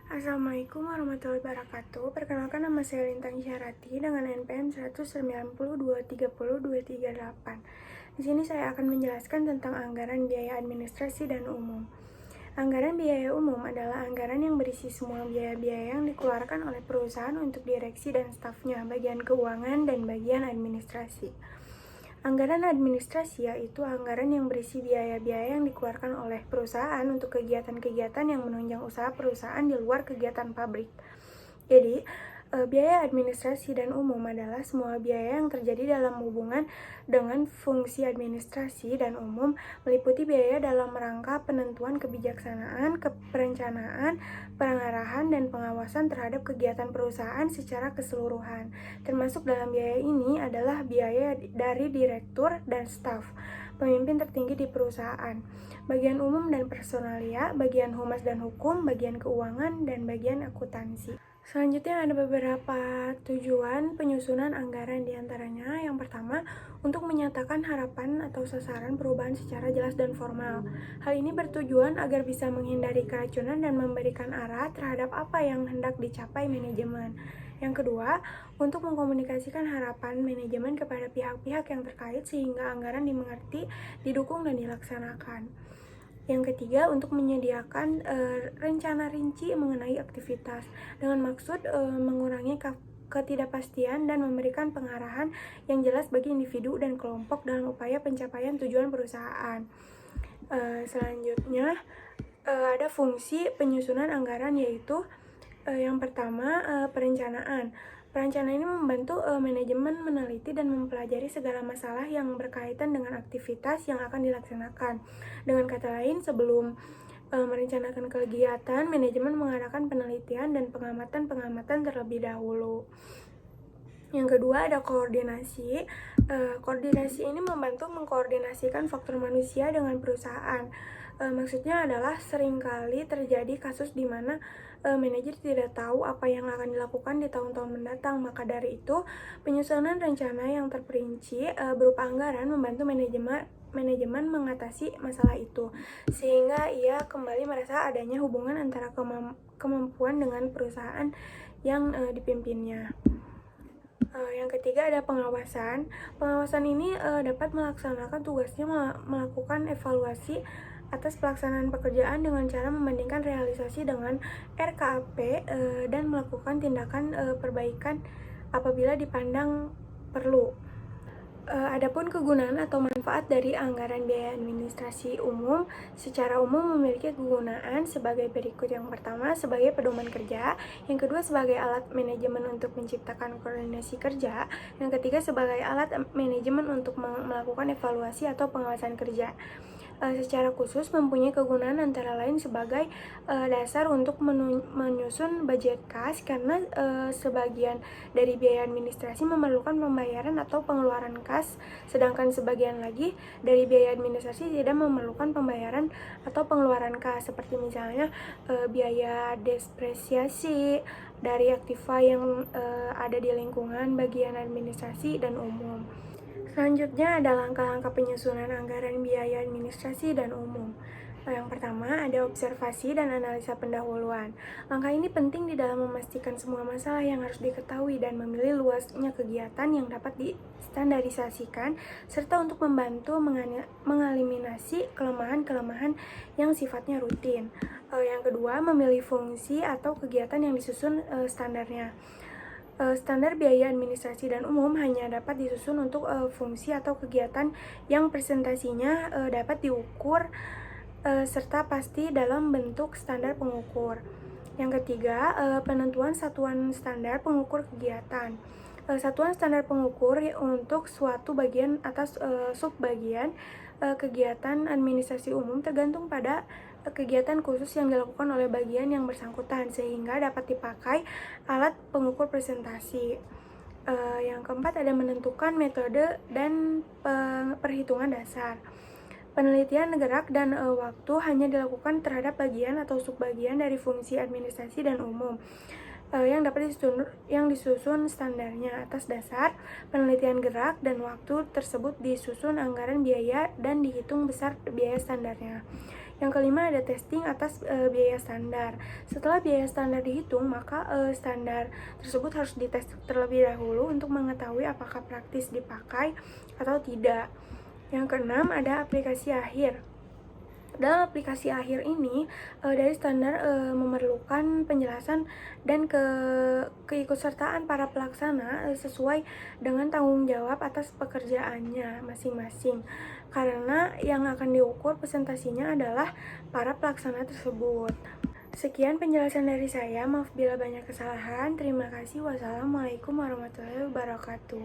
Assalamualaikum warahmatullahi wabarakatuh. Perkenalkan, nama saya Lintang Syarati dengan NPM 192302338. Di sini saya akan menjelaskan tentang anggaran biaya administrasi dan umum. Anggaran biaya umum adalah anggaran yang berisi semua biaya-biaya yang dikeluarkan oleh perusahaan untuk direksi dan stafnya, bagian keuangan, dan bagian administrasi. Anggaran administrasi yaitu anggaran yang berisi biaya-biaya yang dikeluarkan oleh perusahaan untuk kegiatan-kegiatan yang menunjang usaha perusahaan di luar kegiatan pabrik. Jadi, biaya administrasi dan umum adalah semua biaya yang terjadi dalam hubungan dengan fungsi administrasi dan umum, meliputi biaya dalam rangka penentuan kebijaksanaan, perencanaan, pengarahan, dan pengawasan terhadap kegiatan perusahaan secara keseluruhan. Termasuk dalam biaya ini adalah biaya dari direktur dan staf, pemimpin tertinggi di perusahaan, bagian umum dan personalia, bagian humas dan hukum, bagian keuangan, dan bagian akuntansi. Selanjutnya ada beberapa tujuan penyusunan anggaran, diantaranya yang pertama, untuk menyatakan harapan atau sasaran perubahan secara jelas dan formal. Hal ini bertujuan agar bisa menghindari keracunan dan memberikan arah terhadap apa yang hendak dicapai manajemen. Yang kedua, untuk mengkomunikasikan harapan manajemen kepada pihak-pihak yang terkait sehingga anggaran dimengerti, didukung, dan dilaksanakan. Yang ketiga, untuk menyediakan rencana rinci mengenai aktivitas dengan maksud mengurangi ketidakpastian dan memberikan pengarahan yang jelas bagi individu dan kelompok dalam upaya pencapaian tujuan perusahaan. Selanjutnya, ada fungsi penyusunan anggaran, yaitu yang pertama, perencanaan. Perencanaan ini membantu manajemen meneliti dan mempelajari segala masalah yang berkaitan dengan aktivitas yang akan dilaksanakan. Dengan kata lain, sebelum merencanakan kegiatan, manajemen mengadakan penelitian dan pengamatan terlebih dahulu. Yang kedua, ada koordinasi. Koordinasi ini membantu mengkoordinasikan faktor manusia dengan perusahaan. Maksudnya adalah seringkali terjadi kasus di mana manajer tidak tahu apa yang akan dilakukan di tahun-tahun mendatang. Maka dari itu, penyusunan rencana yang terperinci berupa anggaran membantu manajemen mengatasi masalah itu, sehingga ia kembali merasa adanya hubungan antara kemampuan dengan perusahaan yang dipimpinnya. Yang ketiga, ada pengawasan. Pengawasan ini dapat melaksanakan tugasnya melakukan evaluasi atas pelaksanaan pekerjaan dengan cara membandingkan realisasi dengan RKAP dan melakukan tindakan perbaikan apabila dipandang perlu. Adapun kegunaan atau manfaat dari anggaran biaya administrasi umum secara umum memiliki kegunaan sebagai berikut. Yang pertama, sebagai pedoman kerja. Yang kedua, sebagai alat manajemen untuk menciptakan koordinasi kerja. Yang ketiga, sebagai alat manajemen untuk melakukan evaluasi atau pengawasan kerja. Secara khusus mempunyai kegunaan antara lain sebagai dasar untuk menyusun budget kas, karena sebagian dari biaya administrasi memerlukan pembayaran atau pengeluaran kas, sedangkan sebagian lagi dari biaya administrasi tidak memerlukan pembayaran atau pengeluaran kas, seperti misalnya biaya depresiasi dari aktiva yang ada di lingkungan bagian administrasi dan umum. Selanjutnya ada langkah-langkah penyusunan anggaran biaya administrasi dan umum. Yang pertama, ada observasi dan analisa pendahuluan. Langkah ini penting di dalam memastikan semua masalah yang harus diketahui dan memilih luasnya kegiatan yang dapat distandarisasikan, serta untuk membantu mengeliminasi kelemahan-kelemahan yang sifatnya rutin. Yang kedua, memilih fungsi atau kegiatan yang disusun standarnya. Standar biaya administrasi dan umum hanya dapat disusun untuk fungsi atau kegiatan yang presentasinya dapat diukur serta pasti dalam bentuk standar pengukur. Yang ketiga, penentuan satuan standar pengukur kegiatan. Satuan standar pengukur untuk suatu bagian atas subbagian kegiatan administrasi umum tergantung pada kegiatan khusus yang dilakukan oleh bagian yang bersangkutan, sehingga dapat dipakai alat pengukur presentasi. Yang keempat, ada menentukan metode dan perhitungan dasar. Penelitian gerak dan waktu hanya dilakukan terhadap bagian atau subbagian dari fungsi administrasi dan umum yang disusun standarnya. Atas dasar penelitian gerak dan waktu tersebut disusun anggaran biaya dan dihitung besar biaya standarnya. Yang kelima ada testing atas biaya standar. Setelah biaya standar dihitung, maka standar tersebut harus dites terlebih dahulu untuk mengetahui apakah praktis dipakai atau tidak. Yang keenam ada aplikasi akhir. Dalam aplikasi akhir ini, dari standar memerlukan penjelasan dan keikutsertaan para pelaksana sesuai dengan tanggung jawab atas pekerjaannya masing-masing. Karena yang akan diukur presentasinya adalah para pelaksana tersebut. Sekian penjelasan dari saya. Maaf bila banyak kesalahan. Terima kasih. Wassalamualaikum warahmatullahi wabarakatuh.